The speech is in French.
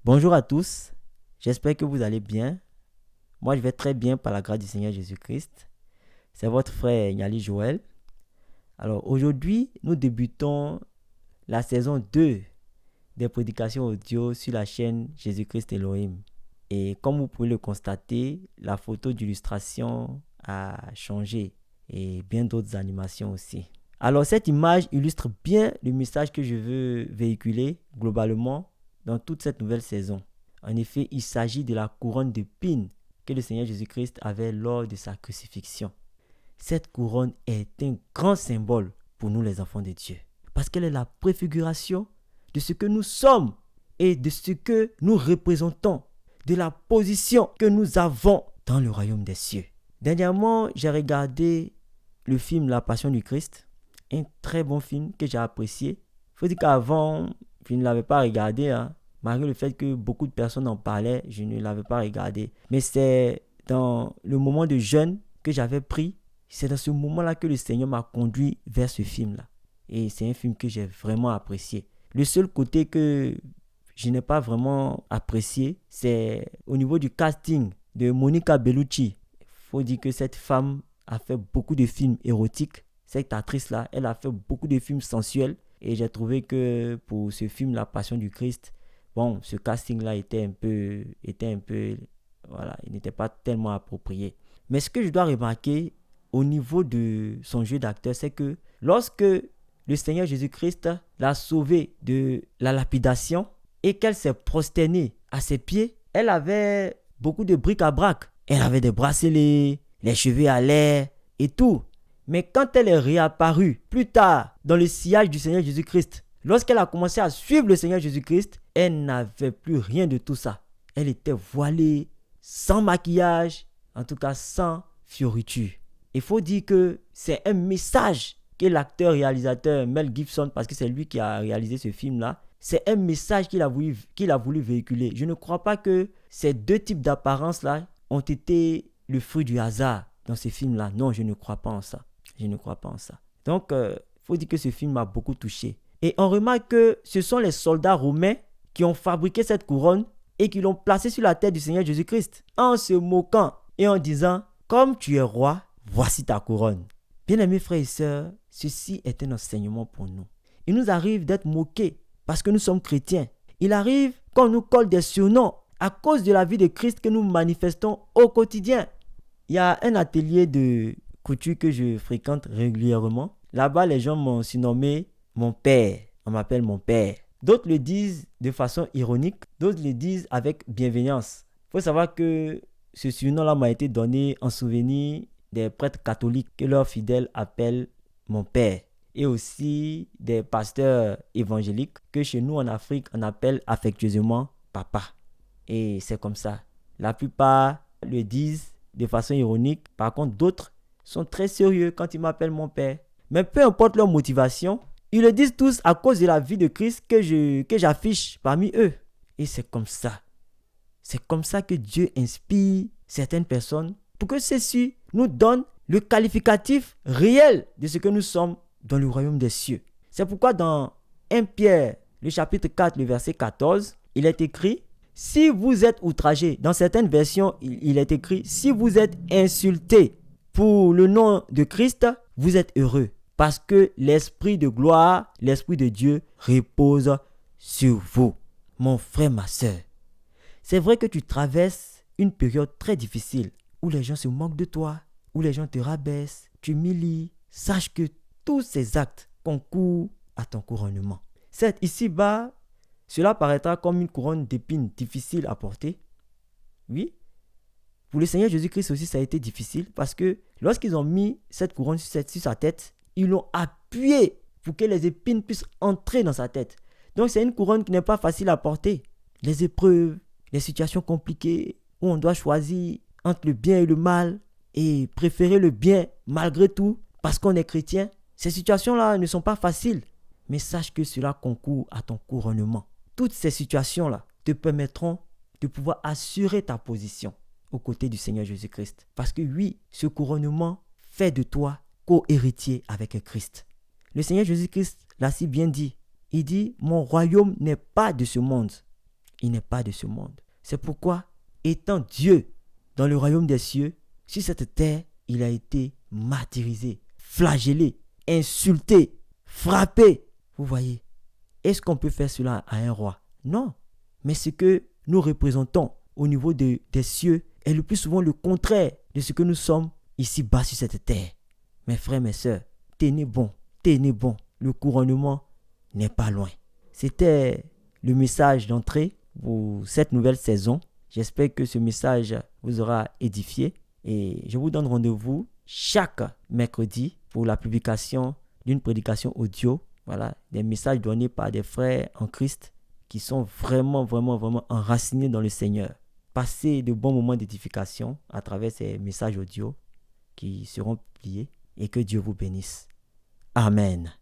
Bonjour à tous, j'espère que vous allez bien. Moi, je vais très bien par la grâce du Seigneur Jésus-Christ. C'est votre frère Yali Joël. Alors aujourd'hui, nous débutons la saison 2 des prédications audio sur la chaîne Jésus-Christ Elohim. Et comme vous pouvez le constater, la photo d'illustration a changé et bien d'autres animations aussi. Alors cette image illustre bien le message que je veux véhiculer globalement dans toute cette nouvelle saison. En effet, il s'agit de la couronne d'épines que le Seigneur Jésus-Christ avait lors de sa crucifixion. Cette couronne est un grand symbole pour nous les enfants de Dieu, parce qu'elle est la préfiguration de ce que nous sommes et de ce que nous représentons, de la position que nous avons dans le royaume des cieux. Dernièrement, j'ai regardé le film La Passion du Christ, un très bon film que j'ai apprécié. Il faut dire qu'avant, je ne l'avais pas regardé, malgré le fait que beaucoup de personnes en parlaient, je ne l'avais pas regardé. Mais c'est dans le moment de jeûne que j'avais pris, c'est dans ce moment-là que le Seigneur m'a conduit vers ce film-là. Et c'est un film que j'ai vraiment apprécié. Le seul côté que je n'ai pas vraiment apprécié, c'est au niveau du casting de Monica Bellucci. Il faut dire que cette femme a fait beaucoup de films érotiques. Cette actrice-là, elle a fait beaucoup de films sensuels. Et j'ai trouvé que pour ce film, La Passion du Christ, bon, ce casting-là était un peu, voilà, il n'était pas tellement approprié. Mais ce que je dois remarquer au niveau de son jeu d'acteur, c'est que lorsque le Seigneur Jésus-Christ l'a sauvée de la lapidation et qu'elle s'est prosternée à ses pieds, elle avait beaucoup de bric-à-brac. Elle avait des bracelets, les cheveux à l'air et tout. Mais quand elle est réapparue plus tard dans le sillage du Seigneur Jésus-Christ, lorsqu'elle a commencé à suivre le Seigneur Jésus-Christ, elle n'avait plus rien de tout ça. Elle était voilée, sans maquillage, en tout cas sans fioriture. Il faut dire que c'est un message que l'acteur-réalisateur Mel Gibson, parce que c'est lui qui a réalisé ce film-là, c'est un message qu'il a voulu véhiculer. Je ne crois pas que ces deux types d'apparences-là ont été le fruit du hasard dans ce film-là. Non, je ne crois pas en ça. Je ne crois pas en ça. Donc, il faut dire que ce film m'a beaucoup touché. Et on remarque que ce sont les soldats romains qui ont fabriqué cette couronne et qui l'ont placée sur la tête du Seigneur Jésus-Christ en se moquant et en disant « Comme tu es roi, voici ta couronne. » Bien-aimés frères et sœurs, ceci est un enseignement pour nous. Il nous arrive d'être moqués parce que nous sommes chrétiens. Il arrive qu'on nous colle des surnoms à cause de la vie de Christ que nous manifestons au quotidien. Il y a un atelier de couture que je fréquente régulièrement. Là-bas, les gens m'ont surnommé mon père. On m'appelle mon père. D'autres le disent de façon ironique, d'autres le disent avec bienveillance. Il faut savoir que ce surnom-là m'a été donné en souvenir des prêtres catholiques que leurs fidèles appellent mon père. Et aussi des pasteurs évangéliques que chez nous en Afrique, on appelle affectueusement papa. Et c'est comme ça. La plupart le disent de façon ironique. Par contre, d'autres sont très sérieux quand ils m'appellent mon père. Mais peu importe leur motivation, ils le disent tous à cause de la vie de Christ que j'affiche parmi eux. Et c'est comme ça. C'est comme ça que Dieu inspire certaines personnes pour que ceux-ci nous donnent le qualificatif réel de ce que nous sommes dans le royaume des cieux. C'est pourquoi dans 1 Pierre, le chapitre 4, le verset 14, il est écrit « Si vous êtes outragés », dans certaines versions, il est écrit « Si vous êtes insultés pour le nom de Christ, vous êtes heureux, parce que l'Esprit de gloire, l'Esprit de Dieu repose sur vous. » Mon frère, ma sœur, c'est vrai que tu traverses une période très difficile où les gens se moquent de toi, où les gens te rabaissent, t'humilient. Sache que tous ces actes concourent à ton couronnement. Certes, ici-bas, cela paraîtra comme une couronne d'épines difficile à porter. Oui, pour le Seigneur Jésus-Christ aussi, ça a été difficile parce que lorsqu'ils ont mis cette couronne sur sa tête, ils l'ont appuyée pour que les épines puissent entrer dans sa tête. Donc, c'est une couronne qui n'est pas facile à porter. Les épreuves, les situations compliquées où on doit choisir entre le bien et le mal et préférer le bien malgré tout parce qu'on est chrétien. Ces situations-là ne sont pas faciles. Mais sache que cela concourt à ton couronnement. Toutes ces situations-là te permettront de pouvoir assurer ta position aux côtés du Seigneur Jésus-Christ. Parce que oui, ce couronnement fait de toi co-héritier avec Christ. Le Seigneur Jésus-Christ l'a si bien dit. Il dit, mon royaume n'est pas de ce monde. il n'est pas de ce monde. C'est pourquoi, étant Dieu dans le royaume des cieux, sur cette terre, il a été martyrisé, flagellé, insulté, frappé. Vous voyez, est-ce qu'on peut faire cela à un roi? Non. Mais ce que nous représentons au niveau des cieux est le plus souvent le contraire de ce que nous sommes ici-bas sur cette terre. Mes frères, mes sœurs, tenez bon, tenez bon. Le couronnement n'est pas loin. C'était le message d'entrée pour cette nouvelle saison. J'espère que ce message vous aura édifié et je vous donne rendez-vous chaque mercredi pour la publication d'une prédication audio. Voilà, des messages donnés par des frères en Christ qui sont vraiment enracinés dans le Seigneur. Passez de bons moments d'édification à travers ces messages audio qui seront publiés et que Dieu vous bénisse. Amen.